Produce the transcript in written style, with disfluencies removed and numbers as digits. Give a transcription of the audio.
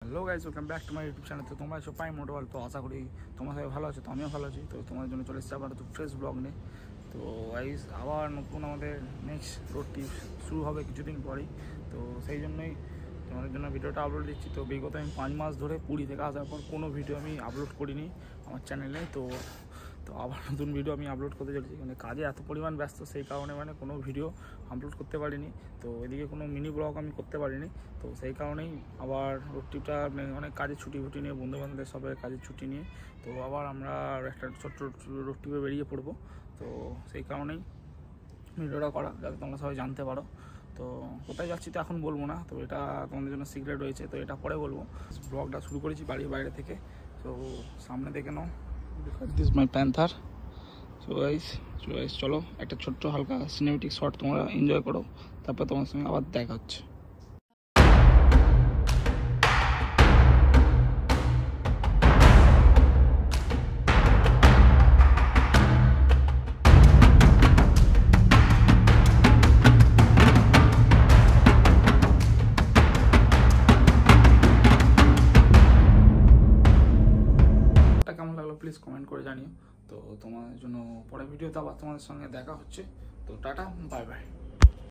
Hello guys, welcome back to my YouTube channel. তো তোমরা এসব পাই মোটামুটি, তো আশা করি তোমরা সবাই ভালো আছো। তো আমিও ভালো আছি। তো তোমাদের জন্য চলে এসেছি আবার তো ফ্রেশ ব্লগ নিয়ে। তো গাইজ আবার নতুন আমাদের নেক্সট রোড ট্রিপ শুরু হবে কিছুদিন পরেই। তো সেই জন্যই তোমাদের জন্য ভিডিওটা আপলোড দিচ্ছি। তো বিগত আমি 5 মাস ধরে পুরী থেকে আসার পর কোনো ভিডিও আমি আপলোড করিনি আমার চ্যানেলে। তো আবার নতুন ভিডিও আমি আপলোড করতে চলেছি। মানে কাজে এত পরিমাণ ব্যস্ত, সেই কারণে মানে কোনো ভিডিও আপলোড করতে পারিনি। তো এদিকে কোনো মিনি ব্লগ আমি করতে পারিনি। তো সেই কারণেই আবার রোড ট্রিপটা অনেক কাজের ছুটি নিয়ে, বন্ধুবান্ধবদের সবাই কাজের ছুটি নিয়ে তো আবার আমরা একটা ছোট্ট রোড ট্রিপে বেরিয়ে পড়বো। তো সেই কারণেই ভিডিওটা করা, যাতে তোমরা সবাই জানতে পারো। তো কোথায় যাচ্ছি তো এখন বলবো না, তো এটা তোমাদের জন্য সিক্রেট রয়েছে, তো এটা পরে বলবো। ব্লগটা শুরু করেছি বাড়ির বাইরে থেকে। তো সামনে দেখে নাও, this my panther. So guys চলো একটা ছোট্ট হালকা সিনেমেটিক শট তোমরা এনজয় করো, তারপর তোমার সঙ্গে আবার দেখা হচ্ছে। কেমন লাগলো প্লিজ কমেন্ট করে জানিও। তো তোমাদের জন্য পরের ভিডিওতে আবার তোমাদের সঙ্গে দেখা হচ্ছে। তো টাটা, বাই বাই।